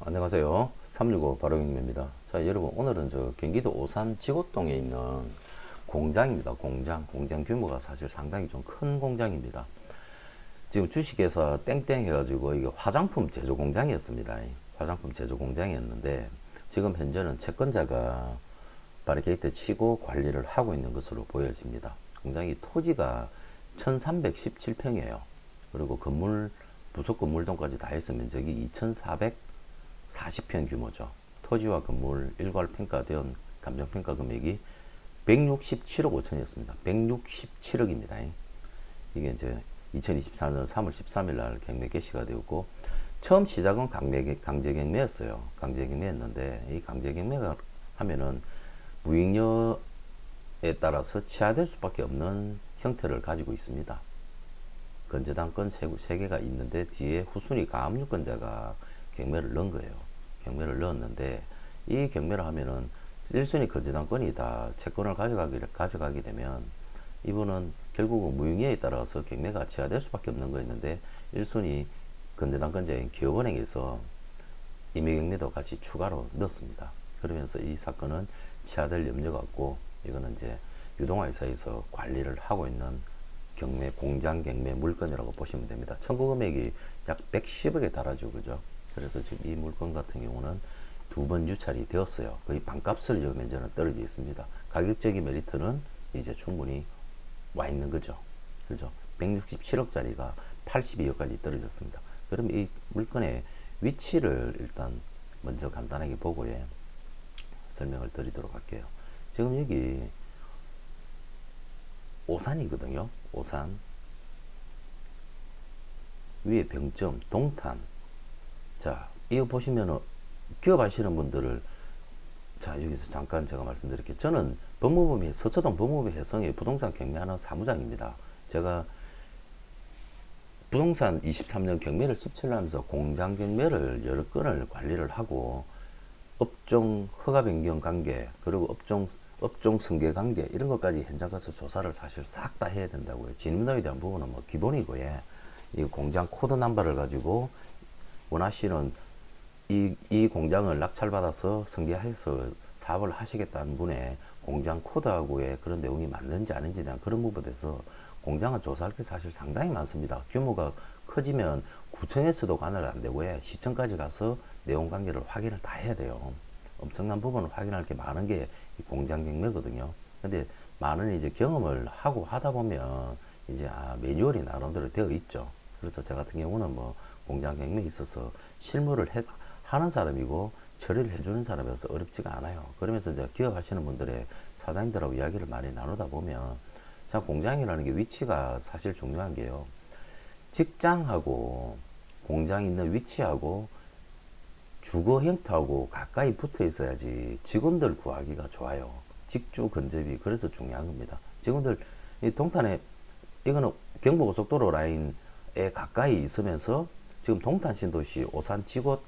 안녕하세요. 365 바로경입니다. 자, 여러분, 오늘은 경기도 오산 지곡동에 있는 공장입니다. 공장 규모가 사실 상당히 좀 큰 공장입니다. 지금 주식회사 땡땡 해가지고 이게 화장품 제조 공장이었습니다. 화장품 제조 공장이었는데 지금 현재는 채권자가 바리케이트 치고 관리를 하고 있는 것으로 보여집니다. 공장이 토지가 1317평이에요. 그리고 부속 건물동까지 다 해서 면적이 2440평 규모죠. 토지와 건물 일괄 평가된 감정평가 금액이 167억 5천이었습니다. 167억입니다. 이게 이제 2024년 3월 13일 날 경매 개시가 되었고, 처음 시작은 강제경매였어요. 강제경매였는데, 이 강제경매가 하면은 무익료에 따라서 취하될 수밖에 없는 형태를 가지고 있습니다. 건재당권 3개가 있는데 뒤에 후순위 가압류권자가 경매를 넣은 거예요. 경매를 넣었는데 이 경매를 하면은 1순위 건재당권이 다 채권을 가져가게 되면 이분은 결국은 무효에 따라서 경매가 취하될 수밖에 없는 거였는데 1순위 건재당권자인 기업은행에서 임의경매도 같이 추가로 넣었습니다. 그러면서 이 사건은 취하될 염려가 없고 이거는 이제 유동화회사에서 관리를 하고 있는 공장 경매 물건이라고 보시면 됩니다. 청구 금액이 약 110억에 달하죠. 그죠? 그래서 지금 이 물건 같은 경우는 2번 유찰이 되었어요. 거의 반값을 지금 현재는 떨어져 있습니다. 가격적인 메리트는 이제 충분히 와 있는 거죠. 그죠? 167억짜리가 82억까지 떨어졌습니다. 그럼 이 물건의 위치를 일단 먼저 간단하게 보고 설명을 드리도록 할게요. 지금 여기 오산이거든요. 오산 위에 병점 동탄. 자, 이거 보시면은 기업 하시는 분들을 자 여기서 잠깐 제가 말씀드릴게요. 저는 서초동 법무부 해성에 부동산 경매하는 사무장입니다. 제가 부동산 23년 경매를 17년 하면서 공장 경매를 여러 건을 관리를 하고 업종 허가 변경 관계 그리고 업종 승계 관계 이런 것까지 현장 가서 조사를 사실 싹 다 해야 된다고요. 진입로에 대한 부분은 뭐 기본이고 이 공장 코드 넘버를 가지고 원하시는 이 공장을 낙찰받아서 승계해서 사업을 하시겠다는 분의 공장 코드하고의 그런 내용이 맞는지 아닌지에 대한 그런 부분에 대해서 공장은 조사할 게 사실 상당히 많습니다. 규모가 커지면 구청에서도 관할 안 되고 시청까지 가서 내용 관계를 확인을 다 해야 돼요. 엄청난 부분을 확인할 게 많은 게 이 공장 경매거든요. 근데 많은 이제 경험을 하고 하다 보면 이제 매뉴얼이 나름대로 되어 있죠. 그래서 저 같은 경우는 뭐 공장 경매에 있어서 실무를 하는 사람이고 처리를 해주는 사람이라서 어렵지가 않아요. 그러면서 이제 기업 하시는 분들의 사장님들하고 이야기를 많이 나누다 보면 자, 공장이라는 게 위치가 사실 중요한 게요. 직장하고 공장 있는 위치하고 주거 형태하고 가까이 붙어 있어야지 직원들 구하기가 좋아요. 직주 근접이 그래서 중요한 겁니다. 직원들 이 동탄에 이거는 경부고속도로 라인에 가까이 있으면서 지금 동탄 신도시 오산 지구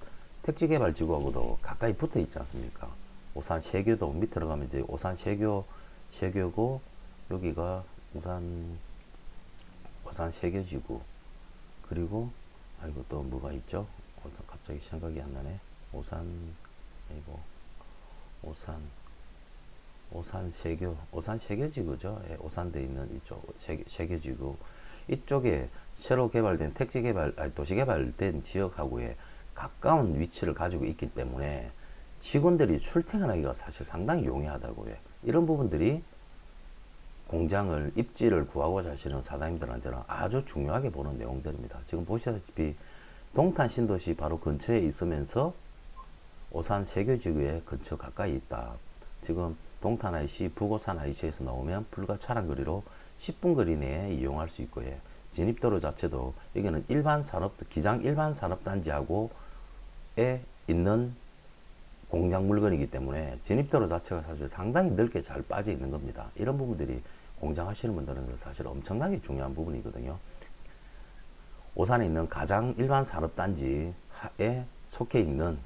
택지개발지구하고도 가까이 붙어 있지 않습니까? 오산 세교도 밑으로 가면 이제 오산 세교고 여기가 오산 세교지구 그리고 아이고 또 뭐가 있죠? 갑자기 생각이 안 나네. 아이고 오산 세교지구죠. 예, 오산대 있는 이쪽 세교지구 이쪽에 새로 개발된 도시 개발된 지역하고의 가까운 위치를 가지고 있기 때문에 직원들이 출퇴근하기가 사실 상당히 용이하다고요. 이런 부분들이 공장을 입지를 구하고자 하시는 사장님들한테는 아주 중요하게 보는 내용들입니다. 지금 보시다시피 동탄 신도시 바로 근처에 있으면서 오산 세교지구에 근처 가까이 있다. 지금 동탄 IC, 북오산 IC에서 나오면 불과 차량 거리로 10분 거리 내에 이용할 수 있고요. 진입도로 자체도 여기는 기장 일반 산업단지하고에 있는 공장 물건이기 때문에 진입도로 자체가 사실 상당히 넓게 잘 빠져 있는 겁니다. 이런 부분들이 공장 하시는 분들은 사실 엄청나게 중요한 부분이거든요. 오산에 있는 가장 일반 산업단지에 속해 있는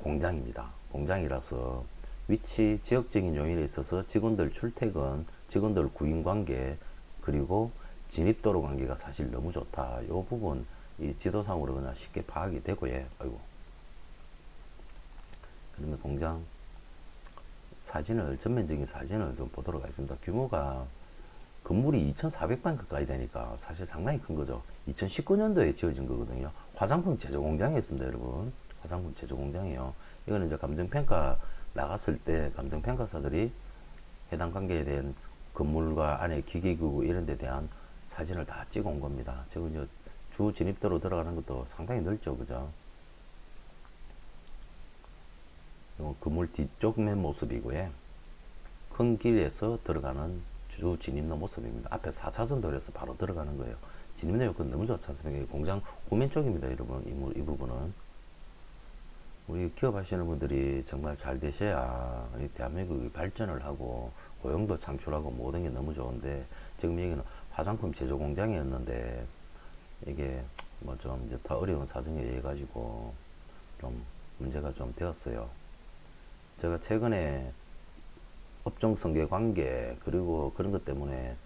공장입니다. 공장이라서 위치, 지역적인 요인에 있어서 직원들 출퇴근, 직원들 구인 관계, 그리고 진입도로 관계가 사실 너무 좋다. 이 부분 이 지도상으로 그냥 쉽게 파악이 되고요. 아이고. 그러면 공장 사진을, 전면적인 사진을 좀 보도록 하겠습니다. 규모가 건물이 2,400방 가까이 되니까 사실 상당히 큰 거죠. 2019년도에 지어진 거거든요. 화장품 제조 공장이었습니다, 여러분. 화장품 제조 공장이에요. 이거는 이제 감정평가 나갔을 때 감정평가사들이 해당 관계에 대한 건물과 안에 기계기구 이런 데 대한 사진을 다 찍어 온 겁니다. 지금 이제 주 진입도로 들어가는 것도 상당히 넓죠, 그죠? 건물 뒤쪽 맨 모습이고요. 큰 길에서 들어가는 주 진입로 모습입니다. 앞에 4차선 도로에서 바로 들어가는 거예요. 진입로 여건 너무 좋지 않습니까? 공장 후면 쪽입니다, 여러분. 이 부분은. 우리 기업 하시는 분들이 정말 잘 되셔야 대한민국이 발전을 하고 고용도 창출하고 모든 게 너무 좋은데, 지금 여기는 화장품 제조 공장이었는데 이게 뭐 좀 이제 더 어려운 사정에 의해 가지고 좀 문제가 좀 되었어요. 제가 최근에 업종 성계 관계 그리고 그런 것 때문에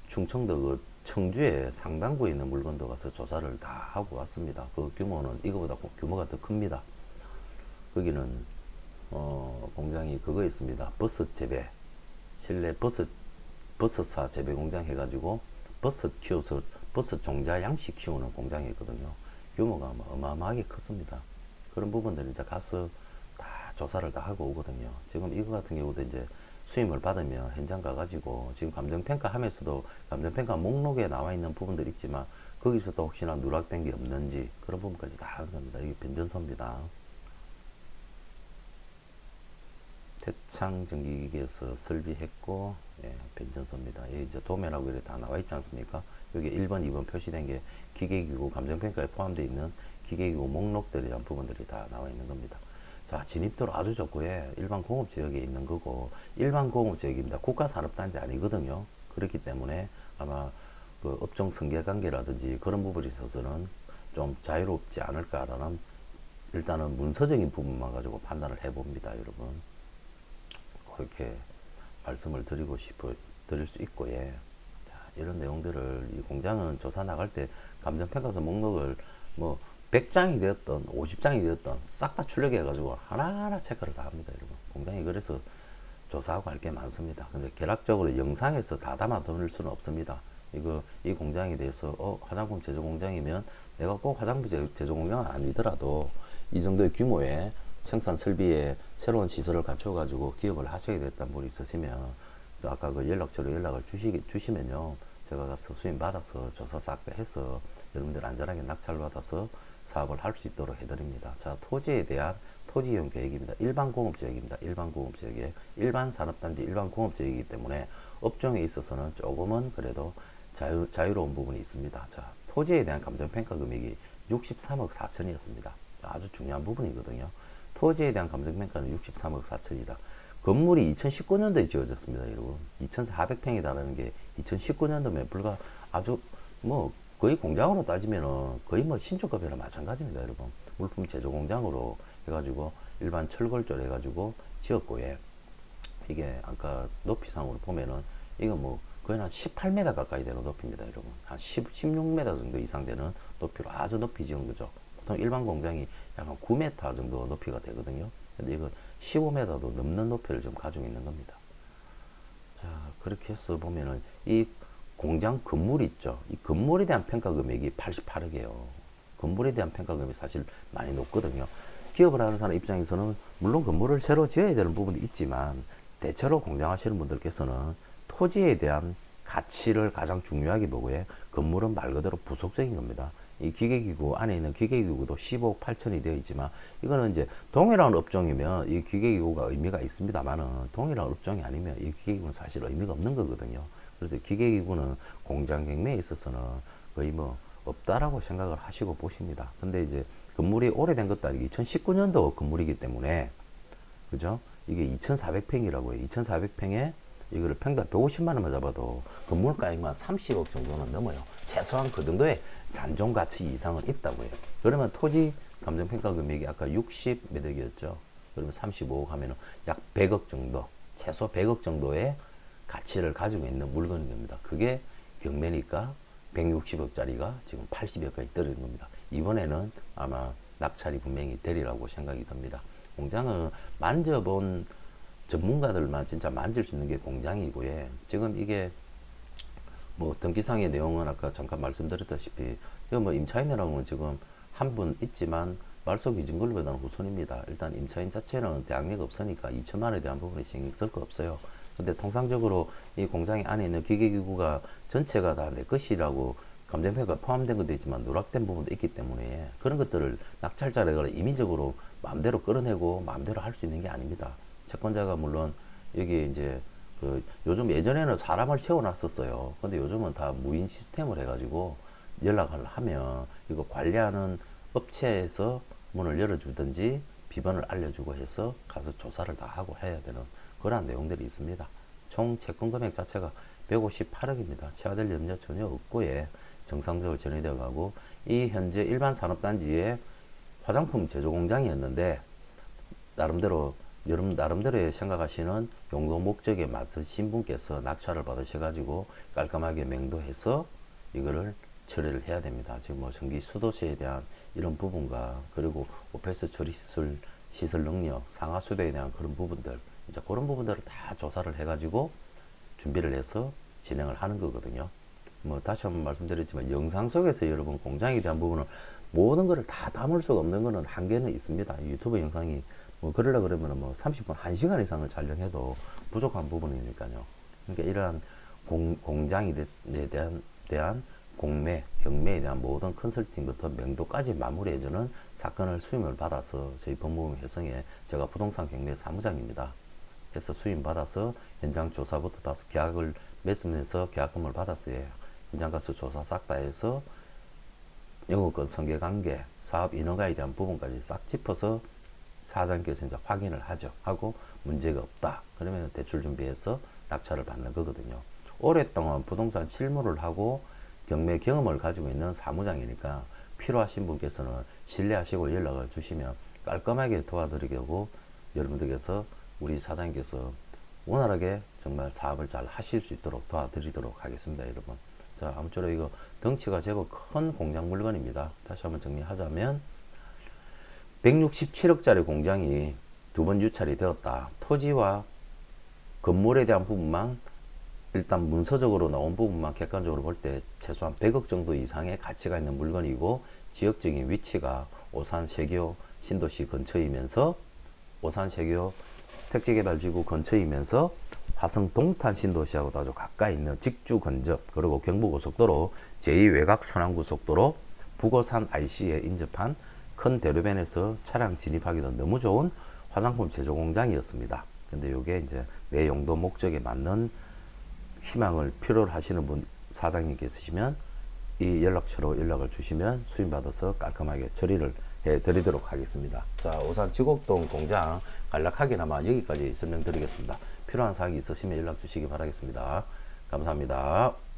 충청도 그 청주에 상당부에 있는 물건도 가서 조사를 다 하고 왔습니다. 그 규모는 이거보다 규모가 더 큽니다. 거기는 공장이 그거 있습니다. 버섯 재배, 실내 버섯사 재배 공장 해가지고 버섯 키워서 버섯 종자 양식 키우는 공장이 있거든요. 규모가 어마어마하게 컸습니다. 그런 부분들을 이제 가서 다 조사를 다 하고 오거든요. 지금 이거 같은 경우도 이제 수임을 받으면 현장 가가지고 지금 감정평가 하면서도 감정평가 목록에 나와 있는 부분들 있지만 거기서도 혹시나 누락된 게 없는지 그런 부분까지 다 하는 겁니다. 이게 변전소입니다. 태창 전기기기에서 설비했고, 예, 변전소입니다. 여기 이제 도면하고 이렇게 다 나와 있지 않습니까? 여기 1번, 2번 표시된 게 기계기구 감정평가에 포함되어 있는 기계기구 목록들에 대한 부분들이 다 나와 있는 겁니다. 자, 진입도로 아주 좋고요. 일반 공업지역에 있는 거고, 일반 공업지역입니다. 국가산업단지 아니거든요. 그렇기 때문에 아마 그 업종 성계관계라든지 그런 부분에 있어서는 좀 자유롭지 않을까라는 일단은 문서적인 부분만 가지고 판단을 해봅니다, 여러분. 그렇게 말씀을 드릴 수 있고, 예. 자, 이런 내용들을 이 공장은 조사 나갈 때 감정평가서 목록을 뭐 100장이 되었던 50장이 되었던 싹 다 출력해 가지고 하나하나 체크를 다 합니다, 여러분. 공장이 그래서 조사하고 할 게 많습니다. 근데 결합적으로 영상에서 다 담아 드릴 수는 없습니다. 이 공장에 대해서 화장품 제조 공장이면 내가 꼭 화장품 제조 공장은 아니더라도 이 정도의 규모의 생산 설비에 새로운 시설을 갖춰 가지고 기업을 하셔야 됐다는 분이 있으시면 아까 그 연락처로 연락을 주시면요, 제가 가서 수임 받아서 조사 싹 해서 여러분들 안전하게 낙찰 받아서 사업을 할 수 있도록 해드립니다. 자, 토지에 대한 토지 이용 계획입니다. 일반 공업지역입니다. 일반 공업지역에 일반 산업단지 일반 공업지역이기 때문에 업종에 있어서는 조금은 그래도 자유로운 부분이 있습니다. 자, 토지에 대한 감정평가 금액이 63억 4천이었습니다. 아주 중요한 부분이거든요. 토지에 대한 감정평가는 63억 4천이다. 건물이 2019년도에 지어졌습니다, 여러분. 2,400평이 달하는 게 2019년도면 불과 아주 뭐 거의 공장으로 따지면은 거의 뭐 신축급이랑 마찬가지입니다, 여러분. 물품 제조 공장으로 해가지고 일반 철골조로 해가지고 지었고, 예. 이게 아까 높이상으로 보면은 이거 뭐 거의 한 18m 가까이 되는 높이입니다, 여러분. 한 16m 정도 이상 되는 높이로 아주 높이 지은 거죠. 보통 일반 공장이 약간 9m 정도 높이가 되거든요. 근데 이건 15m도 넘는 높이를 좀 가지고 있는 겁니다. 자, 그렇게 해서 보면은 이 공장 건물 있죠. 이 건물에 대한 평가 금액이 88억이에요. 건물에 대한 평가 금액이 사실 많이 높거든요. 기업을 하는 사람 입장에서는 물론 건물을 새로 지어야 되는 부분도 있지만 대체로 공장 하시는 분들께서는 토지에 대한 가치를 가장 중요하게 보고요. 건물은 말 그대로 부속적인 겁니다. 이 기계기구 안에 있는 기계기구도 15억 8천이 되어 있지만 이거는 이제 동일한 업종이면 이 기계기구가 의미가 있습니다만은 동일한 업종이 아니면 이 기계기구는 사실 의미가 없는 거거든요. 그래서 기계기구는 공장 경매에 있어서는 거의 뭐 없다라고 생각을 하시고 보십니다. 근데 이제 건물이 오래된 것도 아니고 2019년도 건물이기 때문에 그죠? 이게 2,400평이라고 해요. 2,400평에 이거를 평당 150만 원만 잡아도 건물 가액만 30억 정도는 넘어요. 최소한 그 정도의 잔존 가치 이상은 있다고 해요. 그러면 토지 감정평가 금액이 아까 60 몇 억이었죠. 그러면 35억 하면은 약 100억 정도, 최소 100억 정도의 가치를 가지고 있는 물건인 겁니다. 그게 경매니까 160억짜리가 지금 80억까지 떨어진 겁니다. 이번에는 아마 낙찰이 분명히 되리라고 생각이 듭니다. 공장은 만져본 전문가들만 진짜 만질 수 있는 게 공장이고요. 지금 이게 뭐 등기상의 내용은 아까 잠깐 말씀드렸다시피 이거 뭐 임차인이라는 지금 한 분 있지만 말소 기준금리보다는 후순입니다. 일단 임차인 자체는 대항력 없으니까 2천만 원에 대한 부분에 신경 쓸 거 없어요. 근데 통상적으로 이 공장이 안에 있는 기계기구가 전체가 다 내 것이라고 감정평가 포함된 것도 있지만 누락된 부분도 있기 때문에 그런 것들을 낙찰자가 임의적으로 마음대로 끌어내고 마음대로 할 수 있는 게 아닙니다. 채권자가 물론 여기 이제 그 요즘 예전에는 사람을 채워놨었어요. 근데 요즘은 다 무인 시스템을 해가지고 연락을 하면 이거 관리하는 업체에서 문을 열어주든지 비번을 알려주고 해서 가서 조사를 다 하고 해야 되는 그러한 내용들이 있습니다. 총 채권 금액 자체가 158억입니다. 체화될 염려 전혀 없고 예, 정상적으로 전이되어 가고 이 현재 일반 산업단지의 화장품 제조 공장이었는데 나름대로 여러분 나름대로 생각하시는 용도 목적에 맞으신 분께서 낙찰을 받으셔가지고 깔끔하게 맹도해서 이거를 처리를 해야 됩니다. 지금 뭐 전기 수도세에 대한 이런 부분과 그리고 오페스 처리 시설 능력, 상하 수도에 대한 그런 부분들 이제 그런 부분들을 다 조사를 해가지고 준비를 해서 진행을 하는 거거든요. 뭐 다시 한번 말씀드리지만 영상 속에서 여러분 공장에 대한 부분은 모든 것을 다 담을 수가 없는 거는 한계는 있습니다. 유튜브 영상이 뭐 그러려 그러면 뭐 30분, 1시간 이상을 촬영해도 부족한 부분이니까요. 그러니까 이러한 공장에 대한 공매, 경매에 대한 모든 컨설팅부터 명도까지 마무리해주는 사건을 수임을 받아서 저희 법무부 회성에 제가 부동산 경매 사무장입니다. 그래서 수임 받아서 현장 조사부터 다서 계약을 맺으면서 계약금을 받았어요. 현장 가서 조사 싹 다 해서 영업권 성계 관계, 사업 인허가에 대한 부분까지 싹 짚어서 사장께서 이제 확인을 하고 문제가 없다. 그러면 대출 준비해서 낙찰을 받는 거거든요. 오랫동안 부동산 실무를 하고 경매 경험을 가지고 있는 사무장이니까 필요하신 분께서는 신뢰하시고 연락을 주시면 깔끔하게 도와드리려고 여러분들께서 우리 사장님께서 원활하게 정말 사업을 잘 하실 수 있도록 도와드리도록 하겠습니다, 여러분. 자, 아무쪼록 이거 덩치가 제법 큰 공장 물건입니다. 다시 한번 정리하자면 167억짜리 공장이 두 번 유찰이 되었다. 토지와 건물에 대한 부분만 일단 문서적으로 나온 부분만 객관적으로 볼 때 최소한 100억 정도 이상의 가치가 있는 물건이고 지역적인 위치가 오산 세교 신도시 근처이면서 오산 세교 택지개발지구 근처이면서 화성 동탄 신도시하고도 아주 가까이 있는 직주 근접 그리고 경부고속도로 제2외곽순환고속도로 북어산 IC에 인접한 큰 대로변에서 차량 진입하기도 너무 좋은 화장품 제조 공장이었습니다. 근데 이게 이제 내 용도 목적에 맞는 희망을 필요로 하시는 분 사장님 계시면 이 연락처로 연락을 주시면 수임받아서 깔끔하게 처리를 해드리도록 하겠습니다. 자, 오산 지곡동 공장 간략하게나마 여기까지 설명드리겠습니다. 필요한 사항이 있으시면 연락 주시기 바라겠습니다. 감사합니다.